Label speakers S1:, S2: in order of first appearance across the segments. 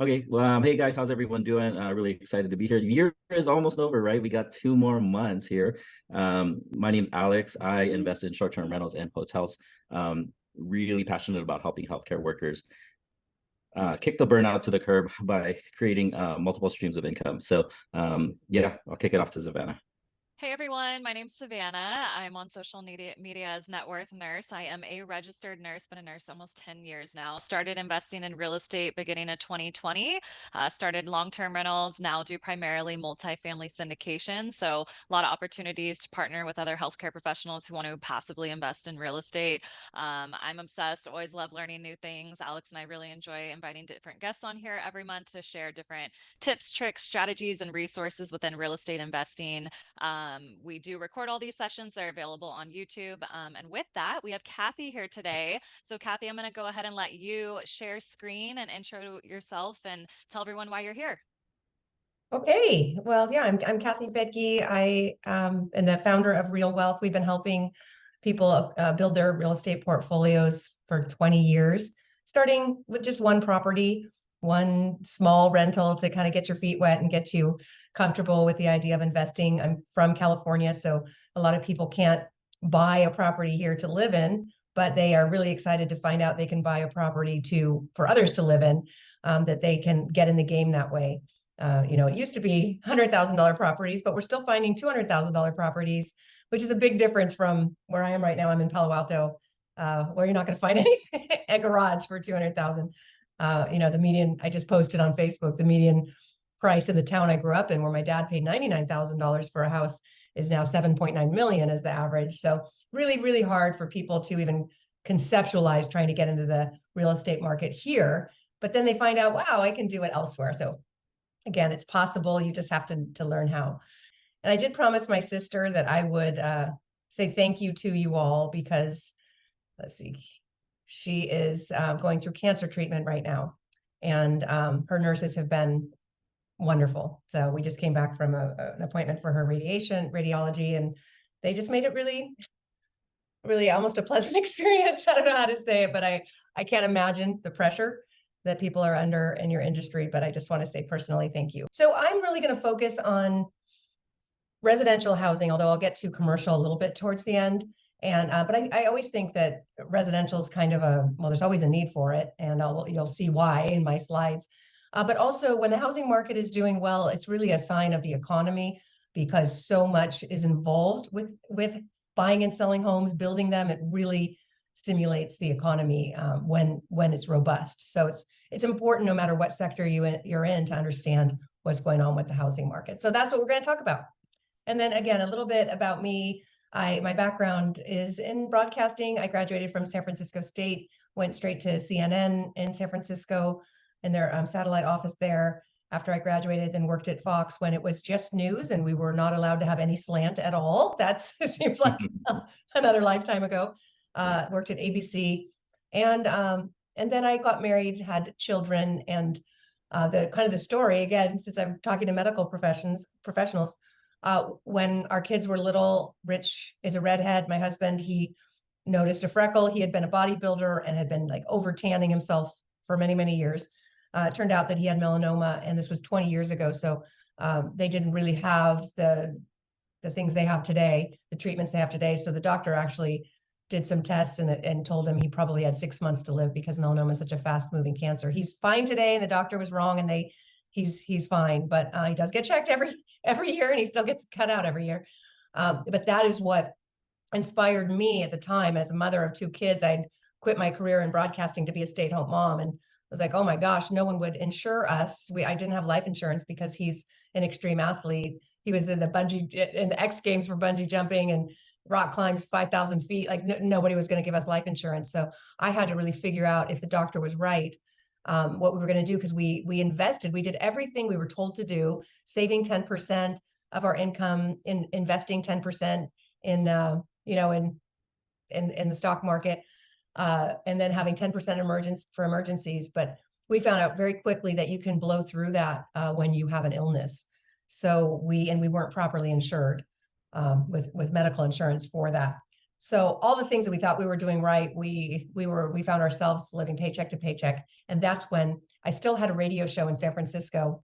S1: Okay, well, hey guys, how's everyone doing? Really excited to be here. The year is almost over, right? We got 2 more months here. My name's Alex. I invest in short-term rentals and hotels. Really passionate about helping healthcare workers kick the burnout to the curb by creating multiple streams of income. So yeah, I'll kick it off to Savannah.
S2: Hey everyone, my name's Savannah. I'm on social media as Net Worth Nurse. I am a registered nurse, been a nurse almost 10 years now. Started investing in real estate beginning of 2020. Started long-term rentals, now do primarily multifamily syndication. So a lot of opportunities to partner with other healthcare professionals who want to passively invest in real estate. I'm obsessed, always love learning new things. Alex and I really enjoy inviting different guests on here every month to share different tips, tricks, strategies, and resources within real estate investing. We do record all these sessions. They're available on YouTube. And with that, we have Kathy here today. So Kathy, I'm going to go ahead and let you share screen and intro yourself and tell everyone why you're here.
S3: Okay, well, yeah, I'm Kathy Fettke. I am the founder of RealWealth. We've been helping people build their real estate portfolios for 20 years, starting with just one property, one small rental to kind of get your feet wet and get you comfortable with the idea of investing. I'm from California, so a lot of people can't buy a property here to live in, but they are really excited to find out they can buy a property for others to live in, that they can get in the game that way. It used to be $100,000 properties, but we're still finding $200,000 properties, which is a big difference from where I am right now. I'm in Palo Alto, where you're not going to find anything, a garage for 200,000. The median, I just posted on Facebook, the median price in the town I grew up in, where my dad paid $99,000 for a house, is now 7.9 million as the average. So really, really hard for people to even conceptualize trying to get into the real estate market here. But then they find out, wow, I can do it elsewhere. So again, it's possible. You just have to learn how. And I did promise my sister that I would say thank you to you all because, let's see, she is going through cancer treatment right now. And her nurses have been wonderful. So we just came back from an appointment for her radiology, and they just made it really, really almost a pleasant experience. I don't know how to say it, but I can't imagine the pressure that people are under in your industry, but I just want to say personally, thank you. So I'm really going to focus on residential housing, although I'll get to commercial a little bit towards the end. And but I always think that residential is kind of there's always a need for it, and you'll see why in my slides. But also when the housing market is doing well, it's really a sign of the economy because so much is involved with buying and selling homes, building them. It really stimulates the economy when it's robust. So it's important no matter what sector you're in to understand what's going on with the housing market. So that's what we're going to talk about. And then again, a little bit about me. My background is in broadcasting. I graduated from San Francisco State, went straight to CNN in San Francisco in their satellite office there. After I graduated, then worked at Fox when it was just news and we were not allowed to have any slant at all. It seems like another lifetime ago. Worked at ABC, and then I got married, had children, and the story again, since I'm talking to medical professionals, when our kids were little, Rich is a redhead. My husband, he noticed a freckle. He had been a bodybuilder and had been like over tanning himself for many, many years. It turned out that he had melanoma, and this was 20 years ago. So they didn't really have the things they have today, the treatments they have today. So the doctor actually did some tests and told him he probably had 6 months to live because melanoma is such a fast-moving cancer. He's fine today, and the doctor was wrong, and he's fine, but he does get checked every year, and he still gets cut out every year. But that is what inspired me at the time as a mother of 2 kids. I'd quit my career in broadcasting to be a stay-at-home mom, and I was like, oh my gosh, no one would insure us. I didn't have life insurance because he's an extreme athlete. He was in the X Games for bungee jumping and rock climbs 5,000 feet. Like nobody was going to give us life insurance. So I had to really figure out if the doctor was right, what we were going to do, because we invested. We did everything we were told to do, saving 10% of our income, in investing 10% in the stock market, and then having 10% for emergencies. But we found out very quickly that you can blow through that when you have an illness. So we weren't properly insured with medical insurance for that. So all the things that we thought we were doing right, we found ourselves living paycheck to paycheck. And that's when I still had a radio show in San Francisco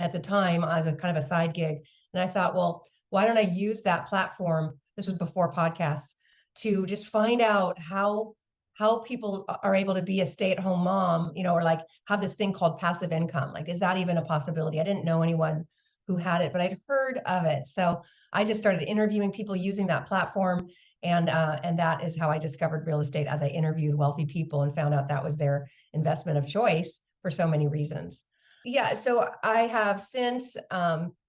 S3: at the time as a kind of a side gig. And I thought, well, why don't I use that platform? This was before podcasts, to just find out how people are able to be a stay-at-home mom, or like have this thing called passive income. Like, is that even a possibility? I didn't know anyone who had it, but I'd heard of it. So I just started interviewing people using that platform. And that is how I discovered real estate, as I interviewed wealthy people and found out that was their investment of choice for so many reasons. Yeah, so I have since,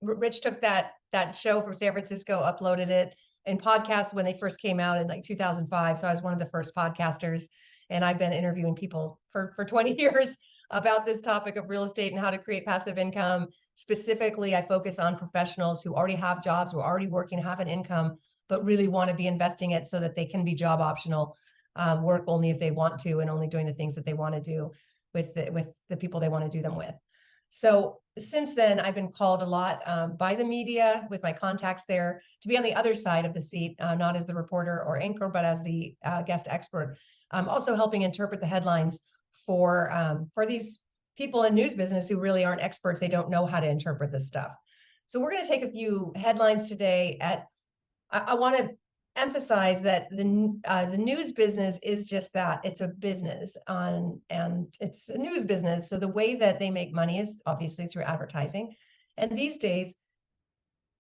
S3: Rich took that show from San Francisco, uploaded it in podcasts when they first came out in like 2005. So I was one of the first podcasters, and I've been interviewing people for 20 years about this topic of real estate and how to create passive income. Specifically, I focus on professionals who already have jobs, who are already working, have an income, but really want to be investing it so that they can be job optional, work only if they want to, and only doing the things that they want to do with the people they want to do them with. So since then, I've been called a lot by the media with my contacts there to be on the other side of the seat, not as the reporter or anchor, but as the guest expert. Also helping interpret the headlines for these people in news business who really aren't experts. They don't know how to interpret this stuff. So we're going to take a few headlines today. I want to emphasize that the news business is just that. It's a business, and it's a news business. So the way that they make money is obviously through advertising. And these days,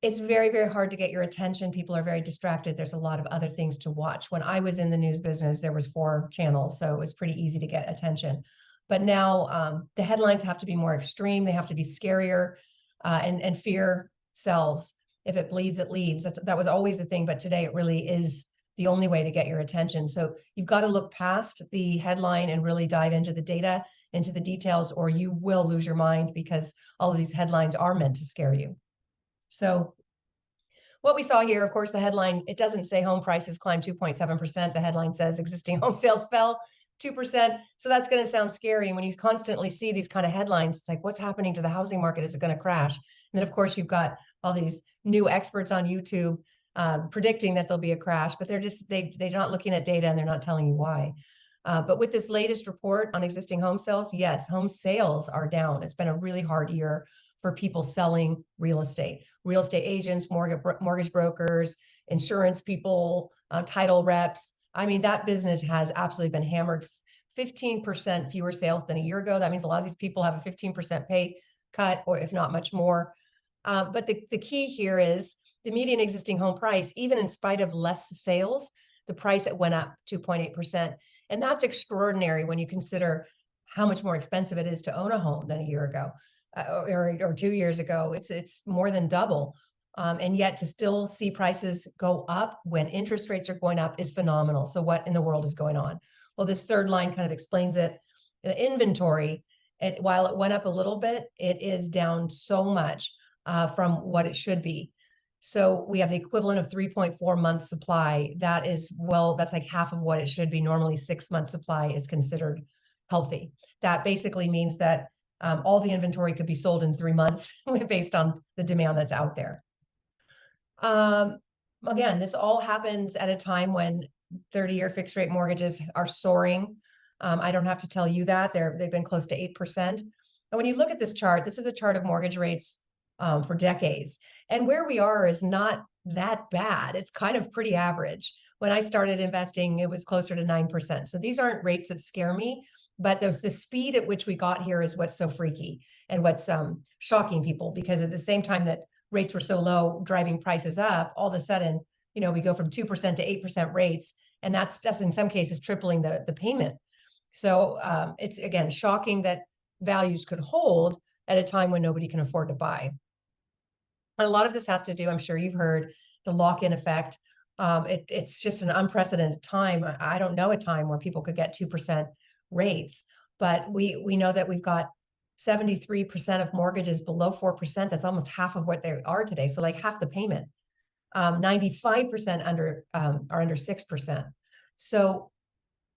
S3: it's very, very hard to get your attention. People are very distracted. There's a lot of other things to watch. When I was in the news business, there was 4 channels, so it was pretty easy to get attention. But now the headlines have to be more extreme. They have to be scarier, and fear sells. If it bleeds, it leads. That was always the thing, but today it really is the only way to get your attention. So you've got to look past the headline and really dive into the data, into the details, or you will lose your mind, because all of these headlines are meant to scare you. So what we saw here, of course, the headline, it doesn't say home prices climbed 2.7%. The headline says existing home sales fell 2%. So that's going to sound scary. And when you constantly see these kind of headlines, it's like, what's happening to the housing market? Is it going to crash? And then, of course, you've got all these new experts on YouTube predicting that there'll be a crash, but they're not looking at data, and they're not telling you why. But with this latest report on existing home sales, yes, home sales are down. It's been a really hard year for people selling real estate agents, mortgage brokers, insurance people, title reps. I mean, that business has absolutely been hammered. 15% fewer sales than a year ago. That means a lot of these people have a 15% pay cut, or if not much more. But the key here is the median existing home price, even in spite of less sales, the price went up 2.8%. And that's extraordinary when you consider how much more expensive it is to own a home than a year ago, or 2 years ago. It's more than double. And yet to still see prices go up when interest rates are going up is phenomenal. So what in the world is going on? Well, this third line kind of explains it. The inventory, while it went up a little bit, it is down so much from what it should be. So we have the equivalent of 3.4 months supply. That's like half of what it should be. Normally 6 months supply is considered healthy. That basically means that all the inventory could be sold in 3 months based on the demand that's out there. Again, this all happens at a time when 30-year fixed rate mortgages are soaring. I don't have to tell you that. They've been close to 8%. And when you look at this chart, this is a chart of mortgage rates for decades. And where we are is not that bad. It's kind of pretty average. When I started investing, it was closer to 9%. So these aren't rates that scare me, but the speed at which we got here is what's so freaky and what's shocking people, because at the same time that rates were so low, driving prices up, all of a sudden, we go from 2% to 8% rates. And that's in some cases tripling the payment. So it's, again, shocking that values could hold at a time when nobody can afford to buy. And a lot of this has to do, I'm sure you've heard, the lock-in effect. It's just an unprecedented time. I don't know a time where people could get 2% rates, but we know that we've got 73% of mortgages below 4%. That's almost half of what they are today. So like half the payment. 95% are under 6%. So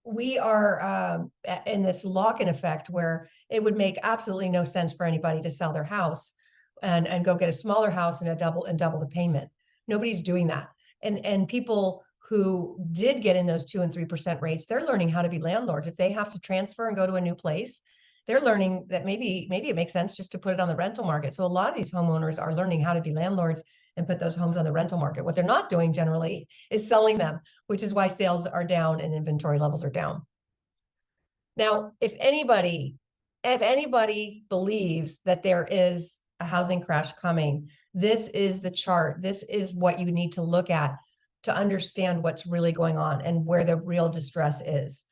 S3: we are in this lock-in effect where it would make absolutely no sense for anybody to sell their house and go get a smaller house and double the payment. Nobody's doing that. And people who did get in those 2 and 3% rates, they're learning how to be landlords. If they have to transfer and go to a new place, they're learning that maybe it makes sense just to put it on the rental market. So a lot of these homeowners are learning how to be landlords and put those homes on the rental market. What they're not doing generally is selling them, which is why sales are down and inventory levels are down. Now, if anybody believes that there is a housing crash coming, this is the chart. This is what you need to look at to understand what's really going on and where the real distress is.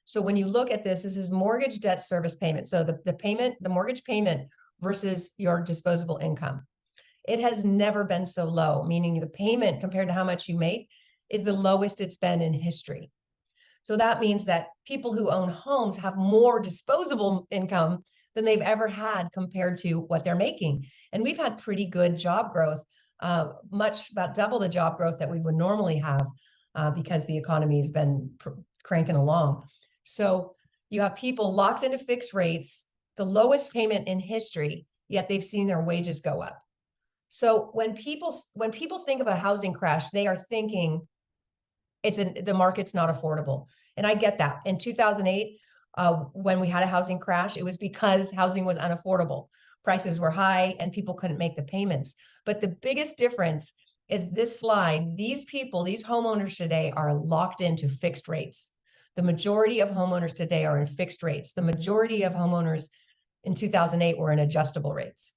S3: So when you look at this, this is mortgage debt service payment. So the mortgage payment versus your disposable income. It has never been so low, meaning the payment compared to how much you make is the lowest it's been in history. So that means that people who own homes have more disposable income than they've ever had compared to what they're making. And we've had pretty good job growth, much about double the job growth that we would normally have because the economy has been cranking along. So you have people locked into fixed rates, the lowest payment in history, yet they've seen their wages go up. So when people think of a housing crash, they are thinking the market's not affordable. And I get that. In 2008, when we had a housing crash, it was because housing was unaffordable. Prices were high and people couldn't make the payments. But the biggest difference is this slide. These people, these homeowners today are locked into fixed rates. The majority of homeowners today are in fixed rates. The majority of homeowners in 2008 were in adjustable rates.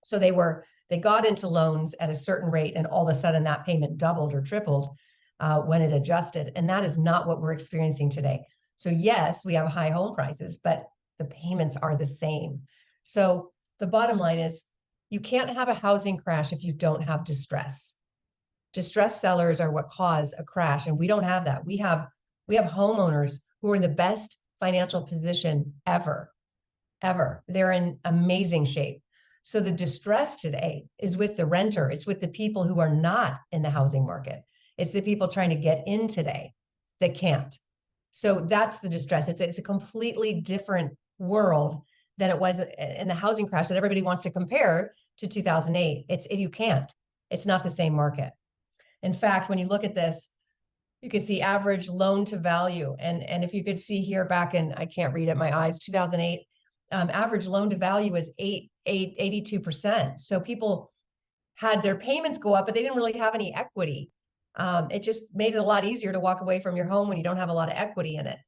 S3: So they got into loans at a certain rate, and all of a sudden that payment doubled or tripled when it adjusted. And that is not what we're experiencing today. So yes, we have high home prices, but the payments are the same. So the bottom line is you can't have a housing crash if you don't have distress. Distressed sellers are what cause a crash, and we don't have that. We have homeowners who are in the best financial position ever. They're in amazing shape. So the distress today is with the renter. It's with the people who are not in the housing market. It's the people trying to get in today that can't. So that's the distress. It's a completely different world than it was in the housing crash that everybody wants to compare to 2008. You can't. It's not the same market. In fact, when you look at this, you can see average loan to value. And if you could see here back in, I can't read it, my eyes, 2008, average loan to value is 82%. So people had their payments go up, but they didn't really have any equity. It just made it a lot easier to walk away from your home when you don't have a lot of equity in it.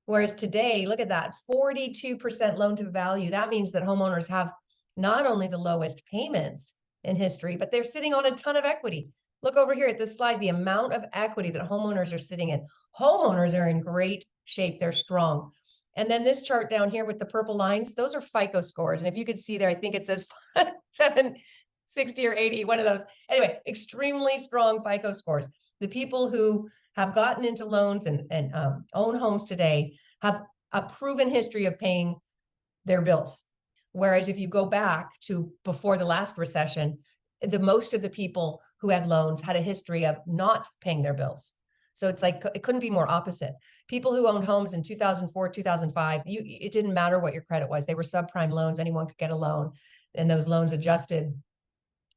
S3: Whereas today, look at that, 42% loan to value. That means that homeowners have not only the lowest payments in history, but they're sitting on a ton of equity. Look over here at this slide, the amount of equity that homeowners are sitting in. Homeowners are in great shape. They're strong. And then this chart down here with the purple lines, those are FICO scores. And if you could see there, I think it says 760 or 80, one of those. Anyway, extremely strong FICO scores. The people who have gotten into loans and own homes today have a proven history of paying their bills. Whereas if you go back to before the last recession, most of the people who had loans had a history of not paying their bills. So it's like, it couldn't be more opposite. People who owned homes in 2004, 2005, it didn't matter what your credit was. They were subprime loans. Anyone could get a loan, and those loans adjusted.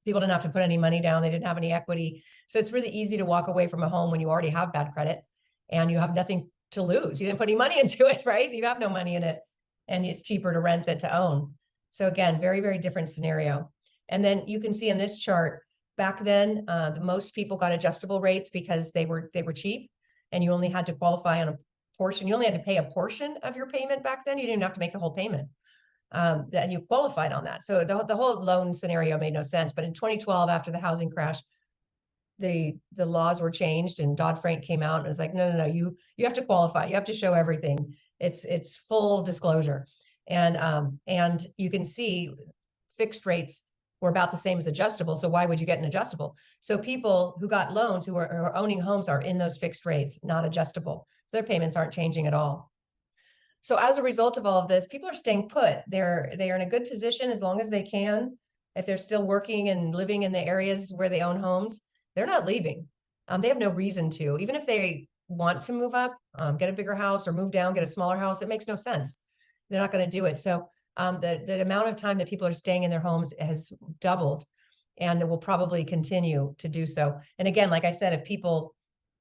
S3: People didn't have to put any money down. They didn't have any equity. So it's really easy to walk away from a home when you already have bad credit and you have nothing to lose. You didn't put any money into it, right? You have no money in it, and it's cheaper to rent than to own. So again, very, very different scenario. And then you can see in this chart, back then, most people got adjustable rates because they were cheap, and you only had to qualify on a portion. You only had to pay a portion of your payment back then. You didn't have to make the whole payment. And you qualified on that. So the whole loan scenario made no sense. But in 2012, after the housing crash, the laws were changed, and Dodd-Frank came out and was like, no, you have to qualify. You have to show everything. It's full disclosure. And you can see fixed rates were about the same as adjustable. So why would you get an adjustable? So people who got loans who are owning homes are in those fixed rates, not adjustable. So their payments aren't changing at all. So as a result of all of this, people are staying put. They are in a good position as long as they can. If they're still working and living in the areas where they own homes, they're not leaving. They have no reason to. Even if they want to move up, get a bigger house, or move down, get a smaller house, it makes no sense. They're not going to do it. So the amount of time that people are staying in their homes has doubled, and it will probably continue to do so. And again, like I said, if people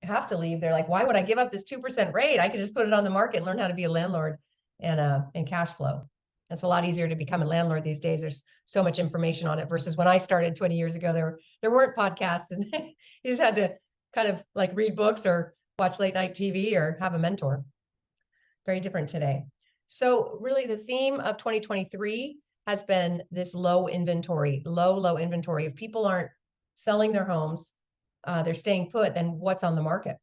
S3: have to leave. They're like, why would I give up this 2% rate? I could just put it on the market and learn how to be a landlord and cash flow. It's a lot easier to become a landlord these days. There's so much information on it versus when I started 20 years ago, there weren't podcasts, and you just had to kind of like read books or watch late night TV or have a mentor. Very different today. So really the theme of 2023 has been this low inventory. If people aren't selling their homes, they're staying put, then what's on the market?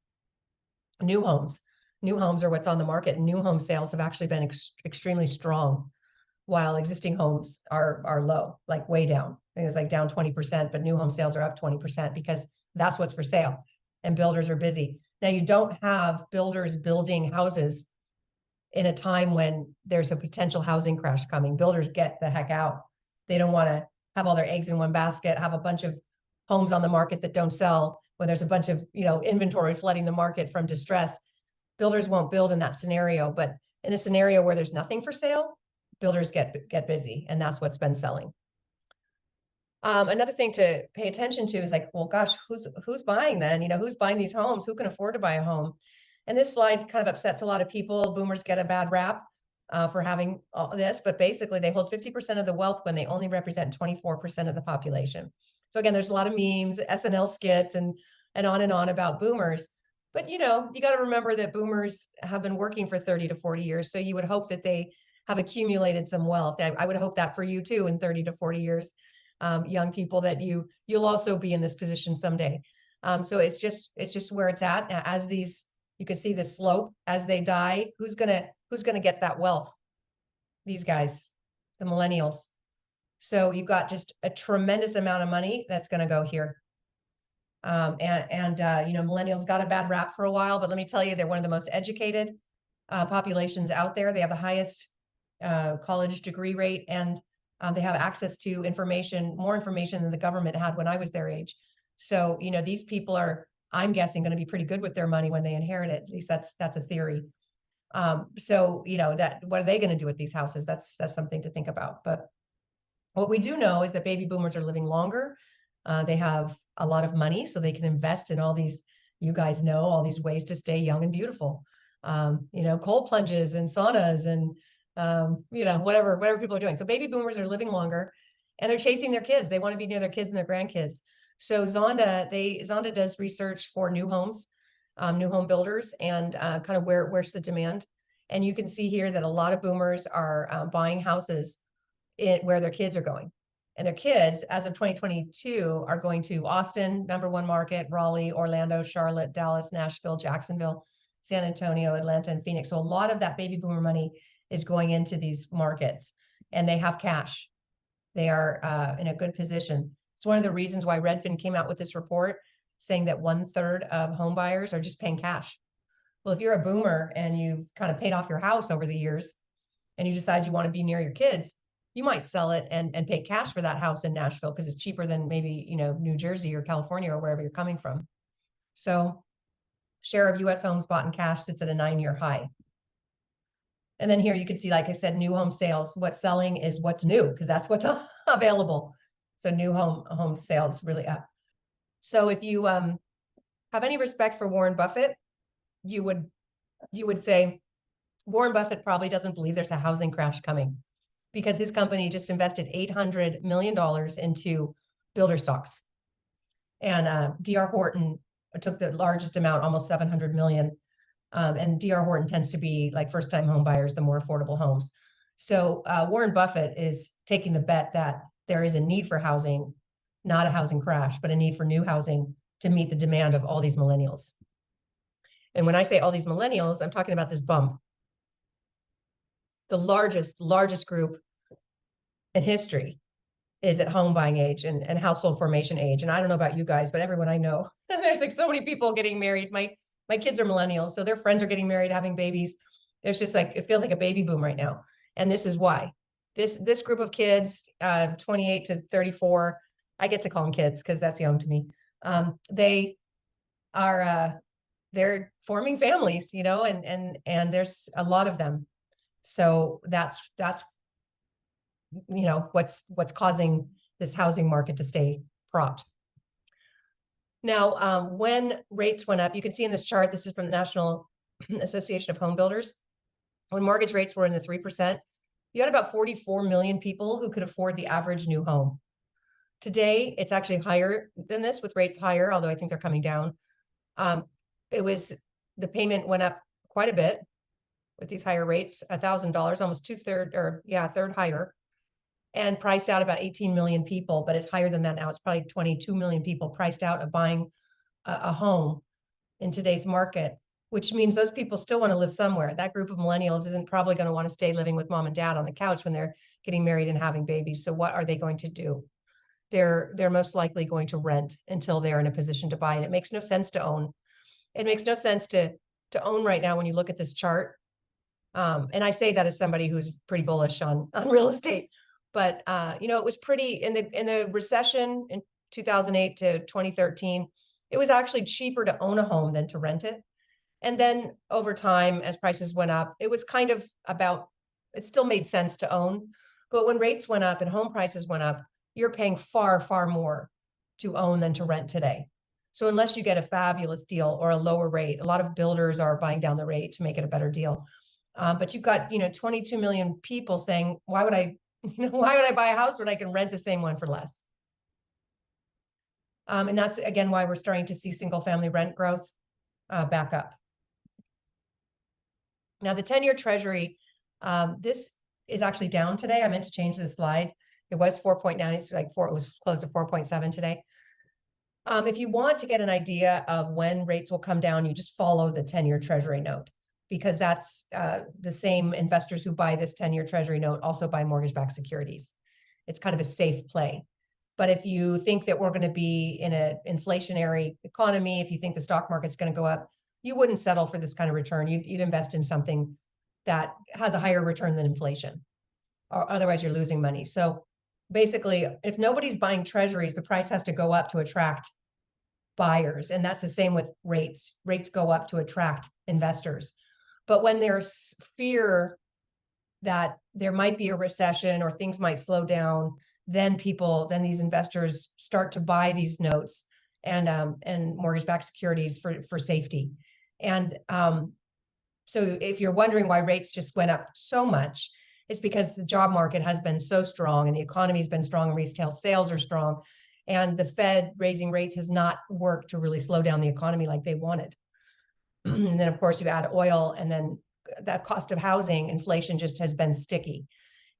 S3: New homes are what's on the market. And new home sales have actually been extremely strong, while existing homes are low, like way down. I think it's like down 20%, but new home sales are up 20% because that's what's for sale and builders are busy. Now, you don't have builders building houses in a time when there's a potential housing crash coming. Builders get the heck out. They don't want to have all their eggs in one basket, have a bunch of homes on the market that don't sell when there's a bunch of, inventory flooding the market from distress. Builders won't build in that scenario, but in a scenario where there's nothing for sale, builders get busy, and that's what's been selling. Another thing to pay attention to is like, well, gosh, who's buying then? Who's buying these homes? Who can afford to buy a home? And this slide kind of upsets a lot of people. Boomers get a bad rap for having all this, but basically they hold 50% of the wealth when they only represent 24% of the population. So again, there's a lot of memes, SNL skits, and on about boomers. But you got to remember that boomers have been working for 30 to 40 years. So you would hope that they have accumulated some wealth. I would hope that for you too in 30 to 40 years, young people, that you'll also be in this position someday. So it's just where it's at. As these, you can see the slope as they die. Who's gonna get that wealth? These guys, the millennials. So you've got just a tremendous amount of money that's going to go here. Millennials got a bad rap for a while, but let me tell you, they're one of the most educated populations out there. They have the highest college degree rate, and they have access to more information than the government had when I was their age. So, these people are, I'm guessing, going to be pretty good with their money when they inherit it. At least that's a theory. That what are they going to do with these houses? That's something to think about. But what we do know is that baby boomers are living longer. They have a lot of money, so they can invest in all these, all these ways to stay young and beautiful. Cold plunges and saunas and, whatever people are doing. So baby boomers are living longer and they're chasing their kids. They want to be near their kids and their grandkids. So Zonda does research for new homes, new home builders, and kind of where's the demand. And you can see here that a lot of boomers are buying houses where their kids are going. And their kids, as of 2022, are going to Austin, #1 market, Raleigh, Orlando, Charlotte, Dallas, Nashville, Jacksonville, San Antonio, Atlanta, and Phoenix. So a lot of that baby boomer money is going into these markets, and they have cash. They are in a good position. It's one of the reasons why Redfin came out with this report saying that 1/3 of home buyers are just paying cash. Well, if you're a boomer and you've kind of paid off your house over the years and you decide you want to be near your kids, you might sell it and pay cash for that house in Nashville because it's cheaper than maybe, New Jersey or California or wherever you're coming from. So share of US homes bought in cash sits at a 9-year high. And then here you can see, like I said, new home sales. What's selling is what's new because that's what's available. So new home sales really up. So if you have any respect for Warren Buffett, you would say Warren Buffett probably doesn't believe there's a housing crash coming, because his company just invested $800 million into builder stocks. And D.R. Horton took the largest amount, almost $700 million. And D.R. Horton tends to be like first-time home buyers, the more affordable homes. So Warren Buffett is taking the bet that there is a need for housing, not a housing crash, but a need for new housing to meet the demand of all these millennials. And when I say all these millennials, I'm talking about this bump. The largest group in history is at home buying age and household formation age. And I don't know about you guys, but everyone I know, there's like so many people getting married. My kids are millennials, so their friends are getting married, having babies. There's just like, it feels like a baby boom right now. And this is why. This group of kids, 28 to 34, I get to call them kids because that's young to me. They're forming families, and there's a lot of them. So that's what's causing this housing market to stay propped. Now, when rates went up, you can see in this chart, this is from the National Association of Home Builders. When mortgage rates were in the 3%, you had about 44 million people who could afford the average new home. Today, it's actually higher than this, with rates higher, although I think they're coming down. The payment went up quite a bit with these higher rates, $1,000, almost a third higher, and priced out about 18 million people, but it's higher than that now. It's probably 22 million people priced out of buying a home in today's market, which means those people still want to live somewhere. That group of millennials isn't probably going to want to stay living with mom and dad on the couch when they're getting married and having babies. So what are they going to do? They're most likely going to rent until they're in a position to buy. And it makes no sense to own. It makes no sense to own right now when you look at this chart. And I say that as somebody who's pretty bullish on real estate. But it was pretty in the recession in 2008 to 2013. It was actually cheaper to own a home than to rent it. And then over time, as prices went up, it was kind of it still made sense to own. But when rates went up and home prices went up, you're paying far, far more to own than to rent today. So unless you get a fabulous deal or a lower rate, a lot of builders are buying down the rate to make it a better deal. But you've got 22 million people saying, why would I buy a house when I can rent the same one for less? And that's again why we're starting to see single family rent growth back up. Now the 10-year Treasury, this is actually down today. I meant to change this slide. It was 4.9. It's like it was close to 4.7 today. If you want to get an idea of when rates will come down, you just follow the 10-year Treasury note, because that's the same investors who buy this 10-year Treasury note also buy mortgage-backed securities. It's kind of a safe play. But if you think that we're going to be in an inflationary economy, if you think the stock market's going to go up, you wouldn't settle for this kind of return. You'd invest in something that has a higher return than inflation, or otherwise you're losing money. So basically, if nobody's buying treasuries, the price has to go up to attract buyers. And that's the same with rates. Rates go up to attract investors. But when there's fear that there might be a recession or things might slow down, then these investors start to buy these notes and mortgage-backed securities for safety. And so if you're wondering why rates just went up so much, it's because the job market has been so strong and the economy's been strong and retail sales are strong. And the Fed raising rates has not worked to really slow down the economy like they wanted. And then, of course, you add oil, and then that cost of housing, inflation just has been sticky.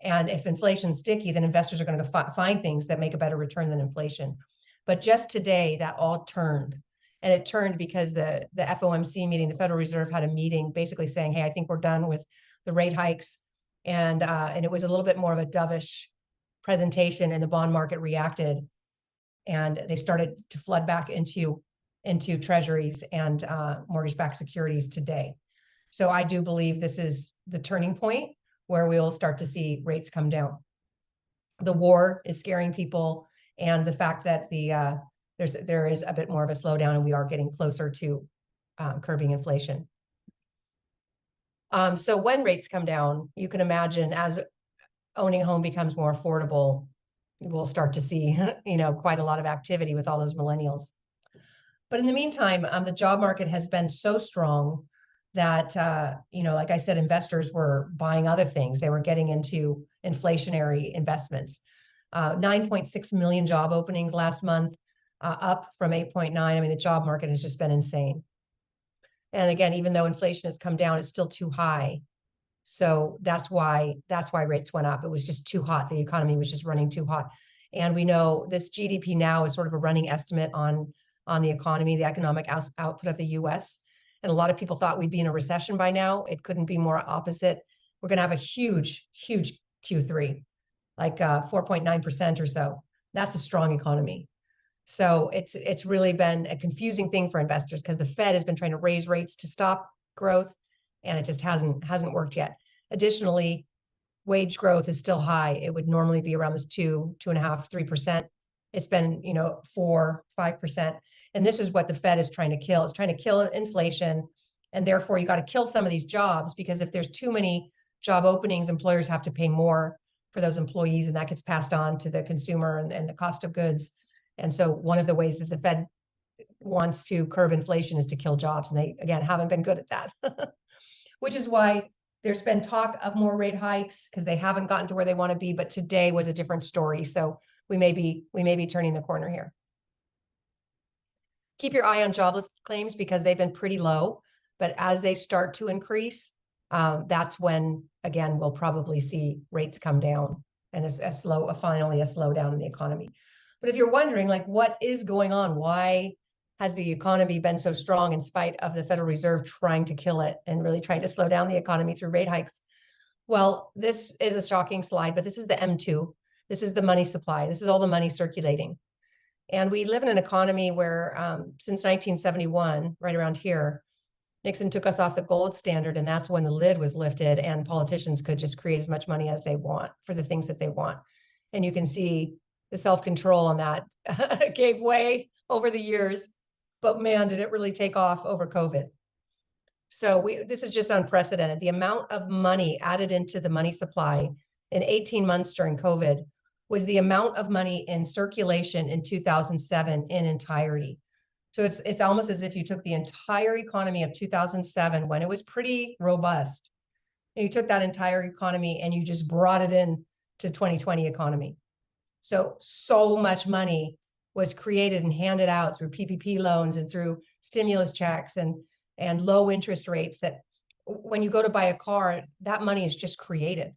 S3: And if inflation's sticky, then investors are going to find things that make a better return than inflation. But just today, that all turned. And it turned because the FOMC meeting, the Federal Reserve had a meeting basically saying, hey, I think we're done with the rate hikes. And it was a little bit more of a dovish presentation, and the bond market reacted. And they started to flood back into treasuries and mortgage-backed securities today. So I do believe this is the turning point where we will start to see rates come down. The war is scaring people, and the fact that there is a bit more of a slowdown, and we are getting closer to curbing inflation. So when rates come down, you can imagine as owning a home becomes more affordable, we'll start to see quite a lot of activity with all those millennials. But in the meantime, the job market has been so strong that, like I said, investors were buying other things. They were getting into inflationary investments. 9.6 million job openings last month, up from 8.9. I mean, the job market has just been insane. And again, even though inflation has come down, it's still too high. So that's why rates went up. It was just too hot. The economy was just running too hot. And we know this GDP now is sort of a running estimate on the economy, the economic output of the US. And a lot of people thought we'd be in a recession by now. It couldn't be more opposite. We're going to have a huge, huge Q3, like 4.9% or so. That's a strong economy. So it's really been a confusing thing for investors because the Fed has been trying to raise rates to stop growth, and it just hasn't worked yet. Additionally, wage growth is still high. It would normally be around this 2.5%, 3%. It's been 4, 5%. And this is what the Fed is trying to kill. It's trying to kill inflation. And therefore, you got to kill some of these jobs, because if there's too many job openings, employers have to pay more for those employees, and that gets passed on to the consumer and the cost of goods. And so one of the ways that the Fed wants to curb inflation is to kill jobs. And they, again, haven't been good at that, which is why there's been talk of more rate hikes because they haven't gotten to where they want to be. But today was a different story. So we may be turning the corner here. Keep your eye on jobless claims because they've been pretty low. But as they start to increase, that's when, again, we'll probably see rates come down and finally a slowdown in the economy. But if you're wondering, like, what is going on? Why has the economy been so strong in spite of the Federal Reserve trying to kill it and really trying to slow down the economy through rate hikes? Well, this is a shocking slide, but this is the M2. This is the money supply. This is all the money circulating. And we live in an economy where since 1971, right around here, Nixon took us off the gold standard, and that's when the lid was lifted and politicians could just create as much money as they want for the things that they want. And you can see the self-control on that gave way over the years, but man, did it really take off over COVID. So this is just unprecedented. The amount of money added into the money supply in 18 months during COVID was the amount of money in circulation in 2007 in entirety. So it's almost as if you took the entire economy of 2007 when it was pretty robust, and you took that entire economy and you just brought it in to 2020 economy. So much money was created and handed out through PPP loans and through stimulus checks and low interest rates that when you go to buy a car, that money is just created.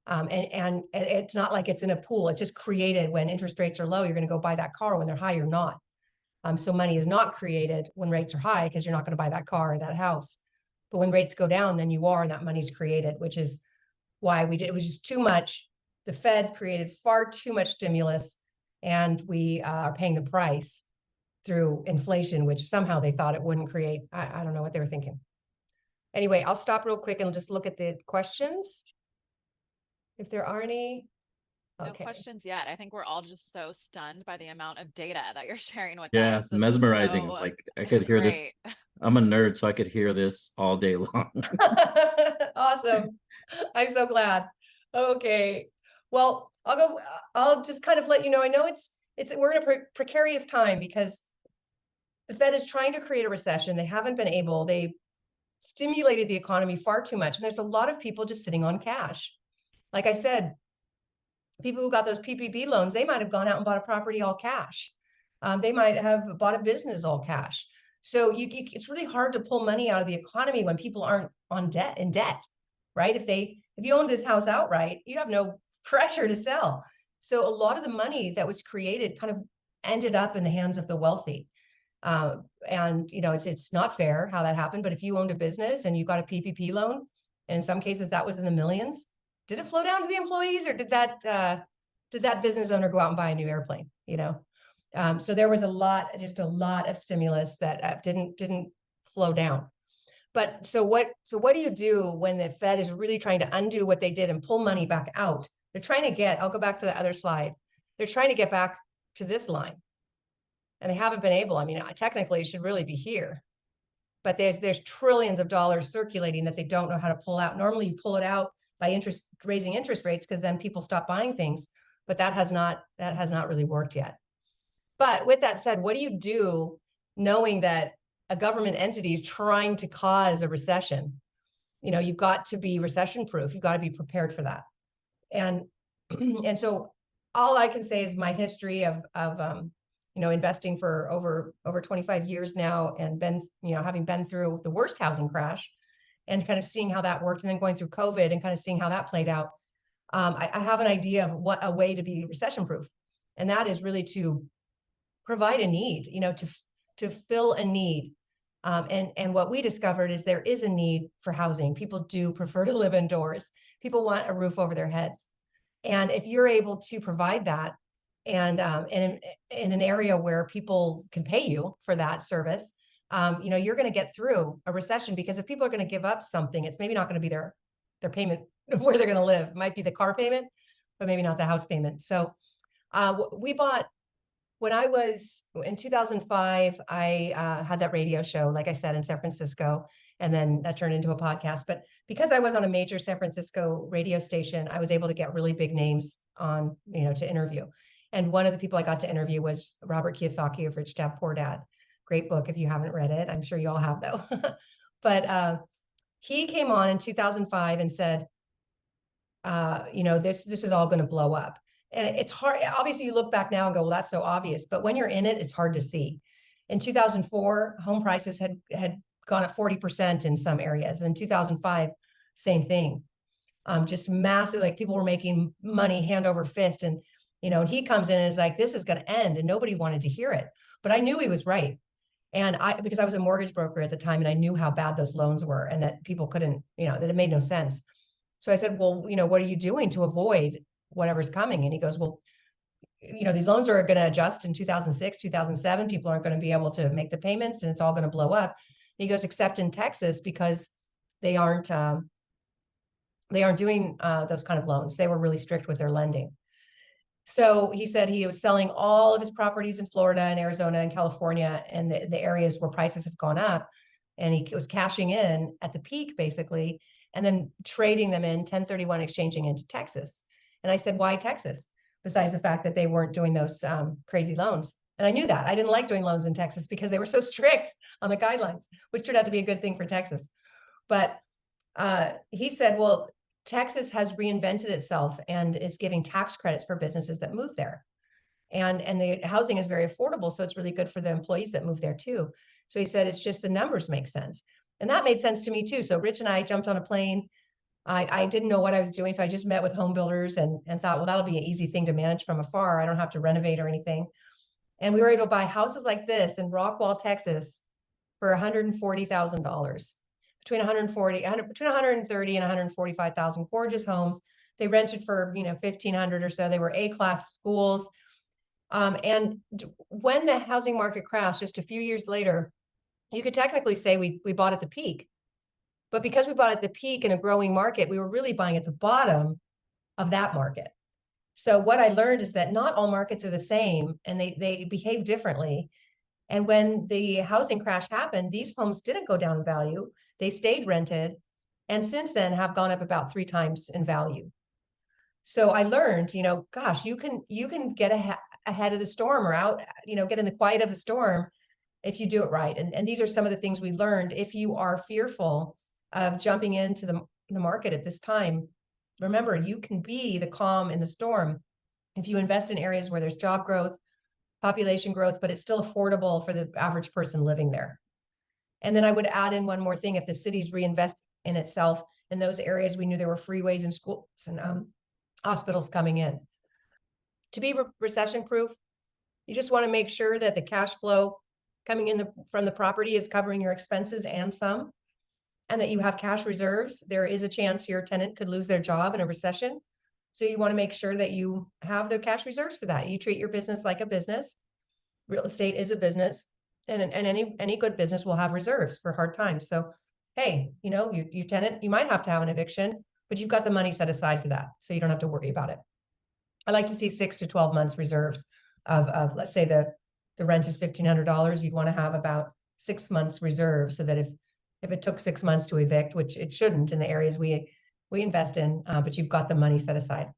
S3: And it's not like it's in a pool. It's just created when interest rates are low. You're going to go buy that car. When they're high, you're not. So money is not created when rates are high because you're not going to buy that car or that house. But when rates go down, then you are, and that money's created, which is why it was just too much. The Fed created far too much stimulus, and we are paying the price through inflation, which somehow they thought it wouldn't create. I don't know what they were thinking. Anyway, I'll stop real quick and just look at the questions. If there are any.
S2: No
S3: Okay.
S2: questions yet. I think we're all just so stunned by the amount of data that you're sharing with
S1: Yeah,
S2: us. This is
S1: mesmerizing.
S2: so
S1: Like I could hear this.
S2: great.
S1: I'm a nerd, so I could hear this all day long.
S3: Awesome. I'm so glad. Okay. Well, I'll just kind of let you know, I know we're in a precarious time because the Fed is trying to create a recession. They haven't been able. They stimulated the economy far too much. And there's a lot of people just sitting on cash. Like I said, people who got those PPP loans, they might have gone out and bought a property all cash. They might have bought a business all cash. So it's really hard to pull money out of the economy when people aren't in debt, right? If you owned this house outright, you have no pressure to sell. So a lot of the money that was created kind of ended up in the hands of the wealthy. And it's not fair how that happened. But if you owned a business and you got a PPP loan, and in some cases that was in the millions, did it flow down to the employees, or did that business owner go out and buy a new airplane? So there was just a lot of stimulus that didn't flow down. But so what do you do when the Fed is really trying to undo what they did and pull money back out? They're trying to I'll go back to the other slide. They're trying to get back to this line, and they haven't been able. I mean, technically it should really be here, but there's trillions of dollars circulating that they don't know how to pull out. Normally you pull it out by raising interest rates because then people stop buying things, but that has not really worked yet. But with that said, what do you do knowing that a government entity is trying to cause a recession? You've got to be recession proof. You've got to be prepared for that. And so all I can say is my history of investing for over 25 years now, and having been through the worst housing crash and kind of seeing how that worked, and then going through COVID and kind of seeing how that played out. I have an idea of what a way to be recession proof. And that is really to provide a need, to fill a need. And what we discovered is there is a need for housing. People do prefer to live indoors. People want a roof over their heads. And if you're able to provide that, and in an area where people can pay you for that service, you're going to get through a recession, because if people are going to give up something, it's maybe not going to be their payment of where they're going to live. It might be the car payment, but maybe not the house payment. So we bought, when I was in 2005, I had that radio show, like I said, in San Francisco, and then that turned into a podcast. But because I was on a major San Francisco radio station, I was able to get really big names on, to interview. And one of the people I got to interview was Robert Kiyosaki of Rich Dad Poor Dad, Great book if you haven't read it. I'm sure you all have though. But he came on in 2005 and said, this is all going to blow up. And it's hard. Obviously, you look back now and go, well, that's so obvious. But when you're in it, it's hard to see. In 2004, home prices had gone up 40% in some areas. In 2005, same thing. Just massive, like people were making money hand over fist. And, he comes in and is like, this is going to end. And nobody wanted to hear it. But I knew he was right. And because I was a mortgage broker at the time and I knew how bad those loans were and that people couldn't, that it made no sense. So I said, well, what are you doing to avoid whatever's coming? And he goes, well, these loans are going to adjust in 2006, 2007. People aren't going to be able to make the payments and it's all going to blow up. And he goes, except in Texas, because they aren't doing those kind of loans. They were really strict with their lending. So he said he was selling all of his properties in Florida and Arizona and California and the areas where prices had gone up. And he was cashing in at the peak, basically, and then trading them in 1031 exchanging into Texas. And I said, why Texas? Besides the fact that they weren't doing those crazy loans. And I knew that. I didn't like doing loans in Texas because they were so strict on the guidelines, which turned out to be a good thing for Texas. But he said, well, Texas has reinvented itself and is giving tax credits for businesses that move there. And the housing is very affordable. So it's really good for the employees that move there too. So he said, it's just the numbers make sense. And that made sense to me too. So Rich and I jumped on a plane. I didn't know what I was doing. So I just met with home builders and thought, well, that'll be an easy thing to manage from afar. I don't have to renovate or anything. And we were able to buy houses like this in Rockwall, Texas for $140,000. Between 130 and 145,000, gorgeous homes. They rented for, 1,500 or so. They were A-class schools. And when the housing market crashed just a few years later, you could technically say we bought at the peak. But because we bought at the peak in a growing market, we were really buying at the bottom of that market. So what I learned is that not all markets are the same and they behave differently. And when the housing crash happened, these homes didn't go down in value. They stayed rented and since then have gone up about 3 times in value. So I learned, gosh, you can get ahead of the storm or out, get in the quiet of the storm if you do it right. And these are some of the things we learned. If you are fearful of jumping into the market at this time, remember, you can be the calm in the storm if you invest in areas where there's job growth, population growth, but it's still affordable for the average person living there. And then I would add in one more thing. If the cities reinvest in itself in those areas, we knew there were freeways and schools and hospitals coming in. To be recession proof, you just want to make sure that the cash flow coming in from the property is covering your expenses and some, and that you have cash reserves. There is a chance your tenant could lose their job in a recession. So you want to make sure that you have the cash reserves for that. You treat your business like a business. Real estate is a business. And any good business will have reserves for hard times. So, hey, your tenant, you might have to have an eviction, but you've got the money set aside for that. So you don't have to worry about it. I like to see 6 to 12 months reserves of let's say the rent is $1,500. You'd want to have about 6 months reserve so that if it took 6 months to evict, which it shouldn't in the areas we invest in, but you've got the money set aside.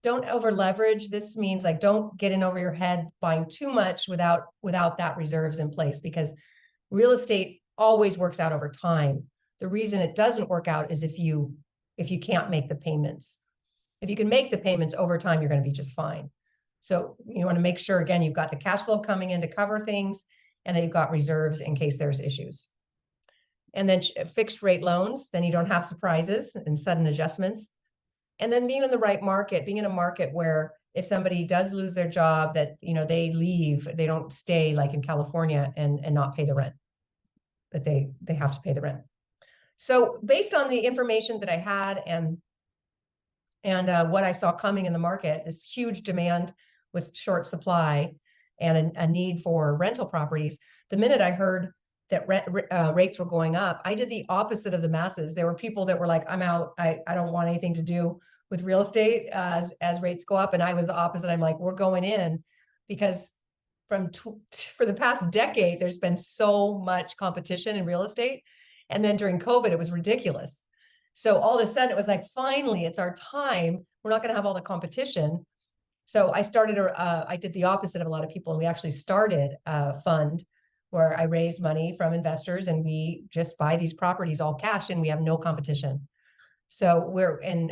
S3: Don't over leverage. This means like don't get in over your head buying too much without that reserves in place, because real estate always works out over time. The reason it doesn't work out is if you can't make the payments. If you can make the payments over time, you're going to be just fine. So you want to make sure, again, you've got the cash flow coming in to cover things and that you've got reserves in case there's issues. And then fixed rate loans, then you don't have surprises and sudden adjustments. And then being in the right market, being in a market where if somebody does lose their job, that, they leave, they don't stay like in California and not pay the rent, that they have to pay the rent. So based on the information that I had and what I saw coming in the market, this huge demand with short supply and a need for rental properties, the minute I heard that rates were going up, I did the opposite of the masses. There were people that were like, I'm out. I don't want anything to do with real estate as rates go up. And I was the opposite. I'm like, we're going in, because for the past decade, there's been so much competition in real estate. And then during COVID, it was ridiculous. So all of a sudden it was like, finally, it's our time. We're not going to have all the competition. So I did the opposite of a lot of people. And we actually started a fund where I raise money from investors and we just buy these properties all cash and we have no competition. So we're in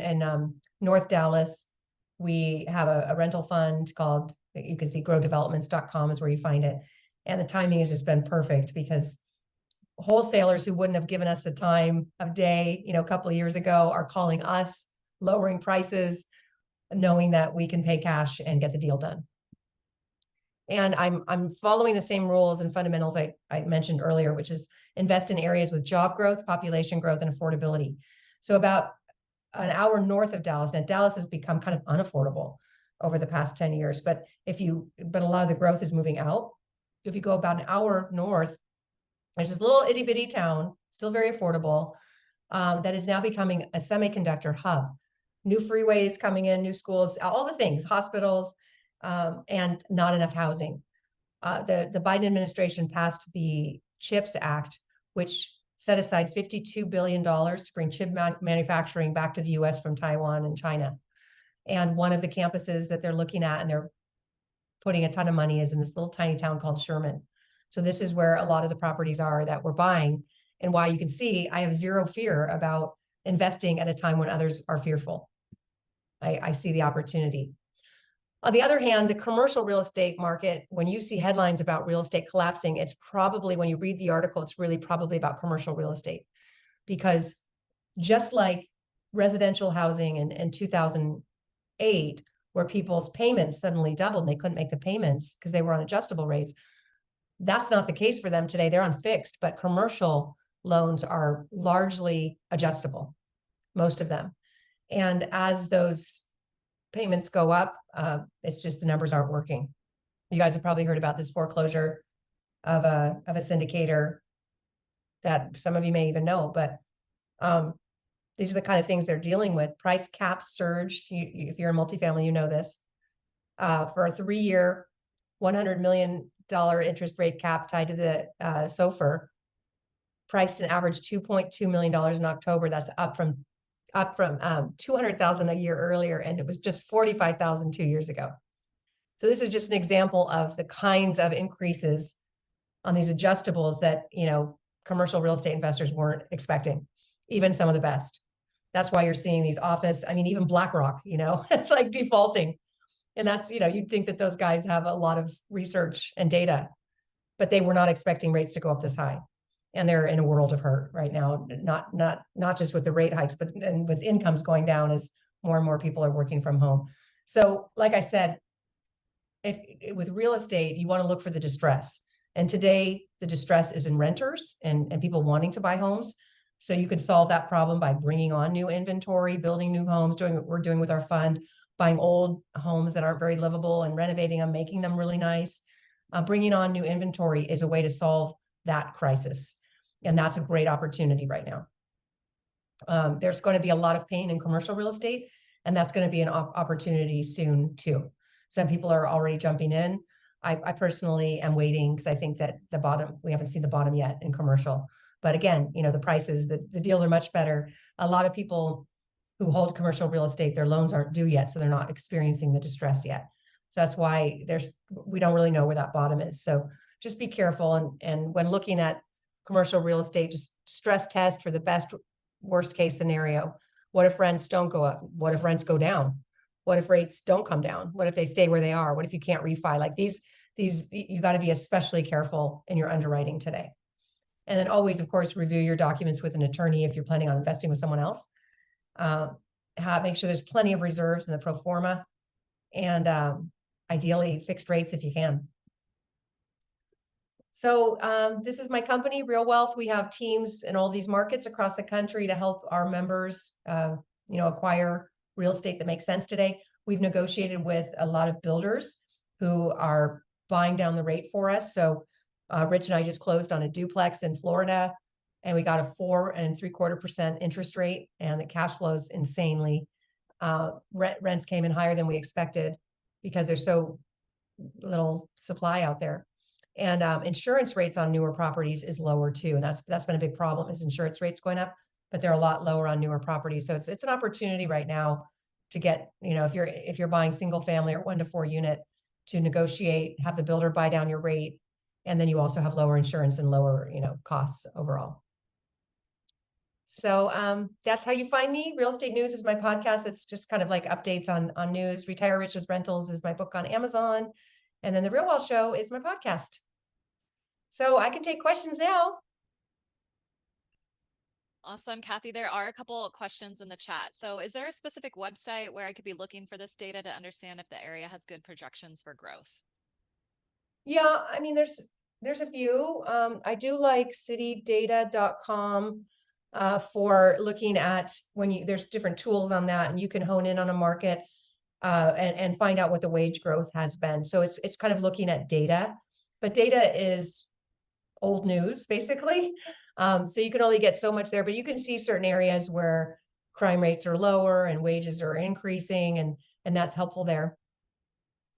S3: North Dallas. We have a rental fund called, you can see growdevelopments.com is where you find it. And the timing has just been perfect because wholesalers who wouldn't have given us the time of day, a couple of years ago are calling us, lowering prices, knowing that we can pay cash and get the deal done. And I'm following the same rules and fundamentals I mentioned earlier, which is invest in areas with job growth, population growth, and affordability. So about an hour north of Dallas, now Dallas has become kind of unaffordable over the past 10 years, but a lot of the growth is moving out. If you go about an hour north, there's this little itty bitty town, still very affordable, that is now becoming a semiconductor hub. New freeways coming in, new schools, all the things, hospitals, and not enough housing. The Biden administration passed the CHIPS Act, which set aside $52 billion to bring chip manufacturing back to the US from Taiwan and China. And one of the campuses that they're looking at and they're putting a ton of money is in this little tiny town called Sherman. So this is where a lot of the properties are that we're buying, and why you can see I have zero fear about investing at a time when others are fearful. I see the opportunity. On the other hand, the commercial real estate market, when you see headlines about real estate collapsing, it's probably, when you read the article, it's really probably about commercial real estate. Because just like residential housing in 2008, where people's payments suddenly doubled and they couldn't make the payments because they were on adjustable rates, that's not the case for them today. They're on fixed, but commercial loans are largely adjustable, most of them. And as those payments go up, it's just the numbers aren't working. You guys have probably heard about this foreclosure of a syndicator that some of you may even know, but these are the kind of things they're dealing with. Price caps surged. If you're in multifamily, you know this. For a 3-year, $100 million interest rate cap tied to the SOFR, priced an average $2.2 million in October. That's up from $200,000 a year earlier, and it was just $45,000 2 years ago. So this is just an example of the kinds of increases on these adjustables that commercial real estate investors weren't expecting, even some of the best. That's why you're seeing these office. I mean, even BlackRock, it's like defaulting, and that's you'd think that those guys have a lot of research and data, but they were not expecting rates to go up this high. And they're in a world of hurt right now, not just with the rate hikes, but and with incomes going down as more and more people are working from home. So like I said, with real estate, you want to look for the distress. And today the distress is in renters and people wanting to buy homes. So you could solve that problem by bringing on new inventory, building new homes, doing what we're doing with our fund, buying old homes that aren't very livable and renovating them, making them really nice. Bringing on new inventory is a way to solve that crisis. And that's a great opportunity right now. There's going to be a lot of pain in commercial real estate, and that's going to be an opportunity soon too. Some people are already jumping in. I personally am waiting because I think that we haven't seen the bottom yet in commercial. But again, the prices, the deals are much better. A lot of people who hold commercial real estate, their loans aren't due yet, so they're not experiencing the distress yet. So that's why we don't really know where that bottom is. So just be careful. And when looking at commercial real estate, just stress test for the worst case scenario. What if rents don't go up? What if rents go down? What if rates don't come down? What if they stay where they are? What if you can't refi? Like these, you got to be especially careful in your underwriting today. And then always, of course, review your documents with an attorney if you're planning on investing with someone else. Make sure there's plenty of reserves in the pro forma, and ideally fixed rates if you can. So this is my company, RealWealth. We have teams in all these markets across the country to help our members, acquire real estate that makes sense today. We've negotiated with a lot of builders who are buying down the rate for us. So Rich and I just closed on a duplex in Florida, and we got a 4.75% interest rate, and the cash flows insanely. Rents came in higher than we expected because there's so little supply out there. And insurance rates on newer properties is lower too. And that's been a big problem, is insurance rates going up, but they're a lot lower on newer properties. So it's an opportunity right now to get, if you're buying single family or 1 to 4 unit, to negotiate, have the builder buy down your rate, And then you also have lower insurance and lower, costs overall. So that's how you find me. Real Estate News is my podcast. That's just kind of like updates on news. Retire Rich with Rentals is my book on Amazon. And then the RealWealth Show is my podcast. So I can take questions now.
S2: Awesome, Kathy. There are a couple of questions in the chat. So is there a specific website where I could be looking for this data to understand if the area has good projections for growth?
S3: Yeah, I mean, there's a few. I do like citydata.com for looking at there's different tools on that, and you can hone in on a market and find out what the wage growth has been. So it's kind of looking at data, but data is old news, basically. So you can only get so much there, but you can see certain areas where crime rates are lower and wages are increasing, and that's helpful there.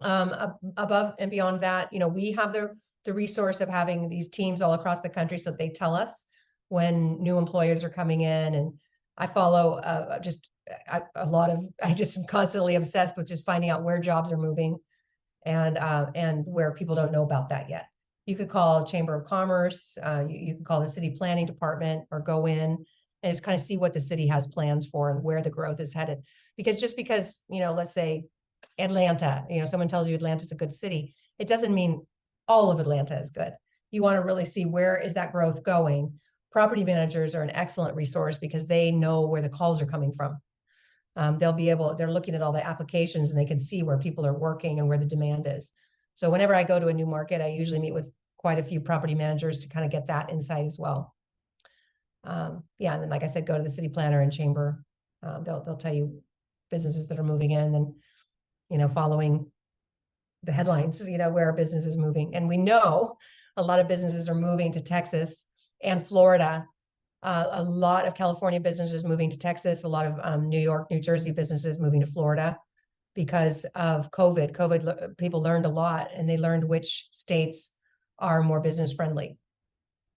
S3: Above and beyond that, we have the resource of having these teams all across the country, so they tell us when new employers are coming in. And I follow I just am constantly obsessed with just finding out where jobs are moving and where people don't know about that yet. You could call Chamber of Commerce, you could call the city planning department, or go in and just kind of see what the city has plans for and where the growth is headed. Because just because, let's say Atlanta, someone tells you Atlanta's a good city, it doesn't mean all of Atlanta is good. You want to really see where is that growth going. Property managers are an excellent resource because they know where the calls are coming from. They're looking at all the applications, and they can see where people are working and where the demand is. So whenever I go to a new market, I usually meet with quite a few property managers to kind of get that insight as well. And then, like I said, go to the city planner and chamber. They'll tell you businesses that are moving in, and following the headlines, where a business is moving. And we know a lot of businesses are moving to Texas and Florida. A lot of California businesses moving to Texas, a lot of New York, New Jersey businesses moving to Florida because of COVID. People learned a lot, and they learned which states are more business friendly.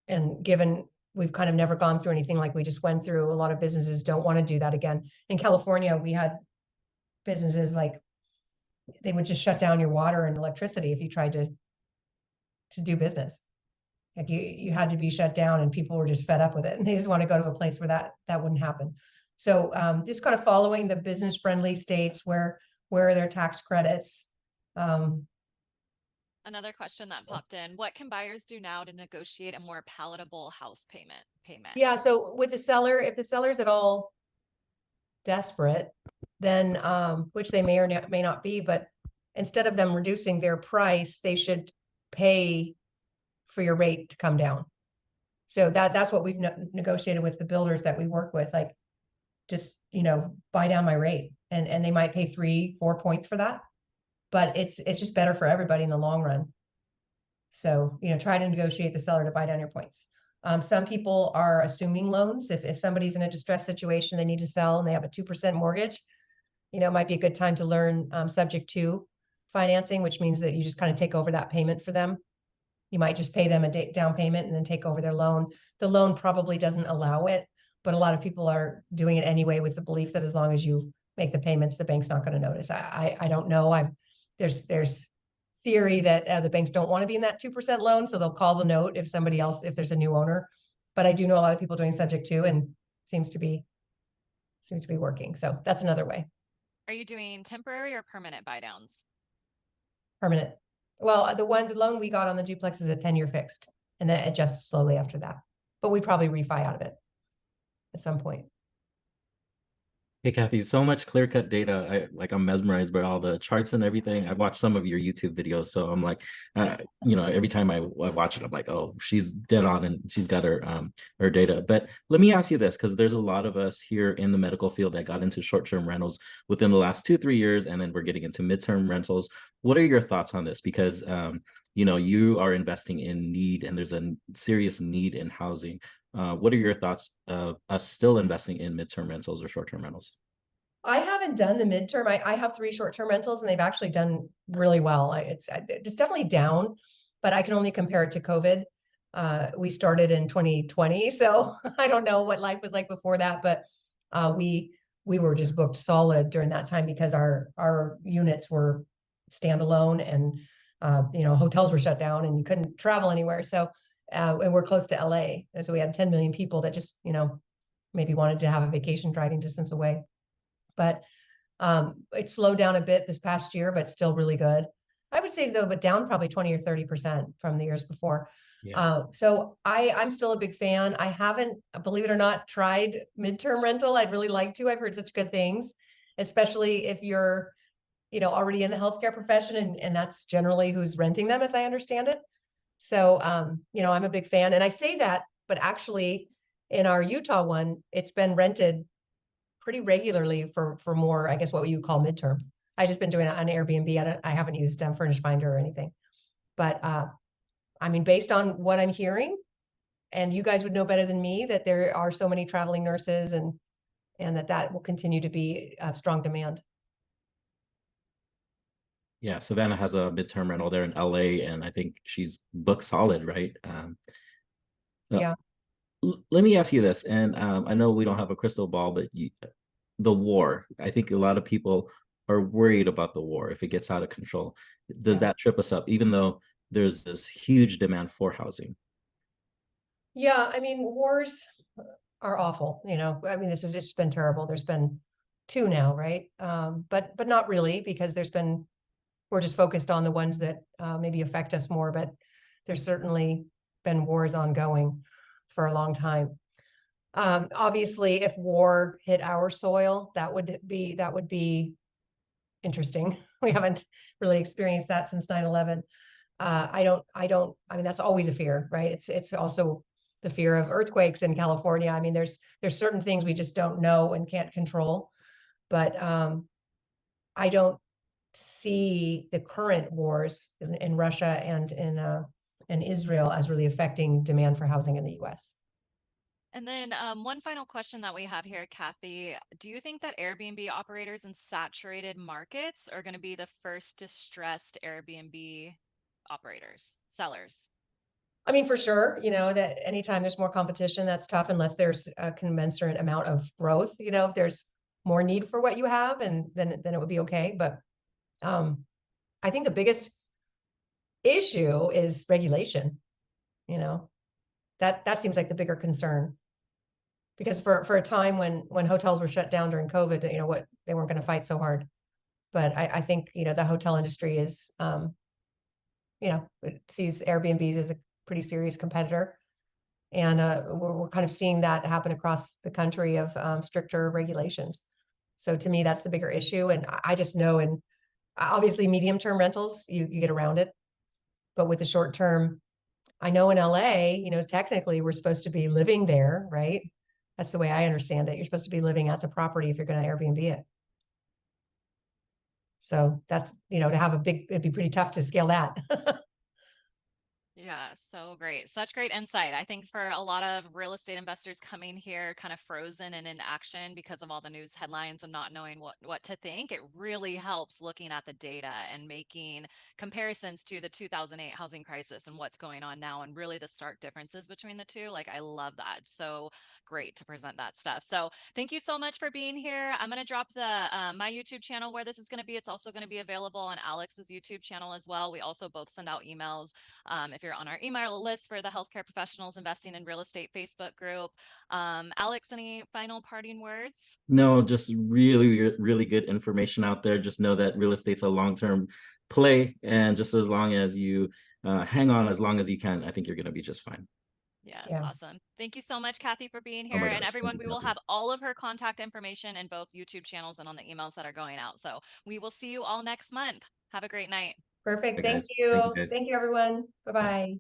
S3: And given we've kind of never gone through anything like we just went through, a lot of businesses don't want to do that again. In California, we had businesses like they would just shut down your water and electricity if you tried to do business. Like you had to be shut down, and people were just fed up with it, and they just want to go to a place where that wouldn't happen. So just kind of following the business friendly states where are their tax credits.
S2: Another question that popped in: what can buyers do now to negotiate a more palatable house payment?
S3: Yeah, so with the seller, if the seller's at all desperate, then which they may or may not be, but instead of them reducing their price, they should pay for your rate to come down. So that's what we've negotiated with the builders that we work with, like just buy down my rate, and they might pay 3-4 points for that, but it's just better for everybody in the long run. So try to negotiate the seller to buy down your points. Some people are assuming loans. If somebody's in a distressed situation, they need to sell, and they have a 2% mortgage, it might be a good time to learn subject to financing, which means that you just kind of take over that payment for them. You might just pay them a down payment and then take over their loan. The loan probably doesn't allow it, but a lot of people are doing it anyway with the belief that as long as you make the payments, the bank's not going to notice. I don't know. There's theory that the banks don't want to be in that 2% loan, so they'll call the note if there's a new owner. But I do know a lot of people doing subject to, and seems to be working. So that's another way.
S2: Are you doing temporary or permanent buy downs?
S3: Permanent. Well, the loan we got on the duplex is a 10-year fixed, and then it adjusts slowly after that. But we probably refi out of it at some point.
S1: Hey, Kathy, so much clear-cut data. I'm mesmerized by all the charts and everything. I've watched some of your YouTube videos, so I'm like, every time I watch it, I'm like, oh, she's dead on, and she's got her data. But let me ask you this, because there's a lot of us here in the medical field that got into short-term rentals within the last 2-3 years, and then we're getting into midterm rentals. What are your thoughts on this? Because you are investing in need, and there's a serious need in housing. What are your thoughts of us still investing in midterm rentals or short-term rentals?
S3: I haven't done the midterm. I have 3 short-term rentals, and they've actually done really well. It's definitely down, but I can only compare it to COVID. We started in 2020, so I don't know what life was like before that, but we were just booked solid during that time because our units were standalone, and hotels were shut down and you couldn't travel anywhere. So, and we're close to LA. And so we had 10 million people that just, maybe wanted to have a vacation driving distance away. But it slowed down a bit this past year, but still really good. I would say though, but down probably 20 or 30% from the years before.
S1: Yeah.
S3: So I'm still a big fan. I haven't, believe it or not, tried midterm rental. I'd really like to. I've heard such good things, especially if you're, already in the healthcare profession, and that's generally who's renting them, as I understand it. So, I'm a big fan, and I say that, but actually in our Utah one, it's been rented pretty regularly for more, I guess, what you call midterm. I just been doing it on Airbnb. I haven't used Furnish Finder or anything, but I mean, based on what I'm hearing, and you guys would know better than me, that there are so many traveling nurses, and that will continue to be a strong demand.
S1: Yeah, Savannah has a midterm rental there in LA, and I think she's booked solid, right? So
S3: Yeah.
S1: Let me ask you this, and I know we don't have a crystal ball, but the war, I think a lot of people are worried about the war if it gets out of control. Does that trip us up, even though there's this huge demand for housing?
S3: Yeah, I mean, wars are awful, I mean, this has just been terrible. There's been two now, right? But not really, because we're just focused on the ones that maybe affect us more, but there's certainly been wars ongoing for a long time. Obviously, if war hit our soil, that would be interesting. We haven't really experienced that since 9/11. I mean, that's always a fear, right? It's also the fear of earthquakes in California. I mean, there's certain things we just don't know and can't control. But I don't see the current wars in Russia and in Israel as really affecting demand for housing in the US.
S2: And then one final question that we have here, Kathy. Do you think that Airbnb operators in saturated markets are going to be the first distressed Airbnb operators, sellers?
S3: I mean, for sure, that anytime there's more competition, that's tough unless there's a commensurate amount of growth. If there's more need for what you have, and then it would be okay. But I think the biggest issue is regulation. That seems like the bigger concern, because for a time when hotels were shut down during COVID, what they weren't going to fight so hard. But I think the hotel industry is it sees Airbnbs as a pretty serious competitor, and we're kind of seeing that happen across the country of stricter regulations. So to me, that's the bigger issue, and I just know, and obviously medium-term rentals, you get around it, but with the short-term, I know in LA, technically we're supposed to be living there, right? That's the way I understand it. You're supposed to be living at the property if you're going to Airbnb it. So that's, to have it'd be pretty tough to scale that.
S2: Yeah, so great. Such great insight. I think for a lot of real estate investors coming here kind of frozen and in action because of all the news headlines and not knowing what to think, it really helps looking at the data and making comparisons to the 2008 housing crisis and what's going on now, and really the stark differences between the two. Like, I love that. So great to present that stuff. So thank you so much for being here. I'm going to drop my YouTube channel where this is going to be. It's also going to be available on Alex's YouTube channel as well. We also both send out emails. If you're on our email list for the Healthcare Professionals Investing in Real Estate Facebook group. Alex, any final parting words?
S1: No, just really, really good information out there. Just know that real estate's a long-term play, and just as long as you hang on as long as you can, I think you're going to be just fine.
S2: Yes,
S3: Yeah.
S2: awesome. Thank you so much, Kathy, for being
S1: Oh
S2: here.
S1: my
S2: And
S1: gosh,
S2: everyone,
S1: thank
S2: we
S1: you,
S2: will
S1: Kathy.
S2: have all of her contact information in both YouTube channels and on the emails that are going out. So we will see you all next month. Have a great night.
S3: Perfect.
S1: Bye,
S3: Thank
S1: guys. Thank you,
S3: you.
S1: guys.
S3: Thank you, everyone.
S1: Yeah.
S3: Bye-bye.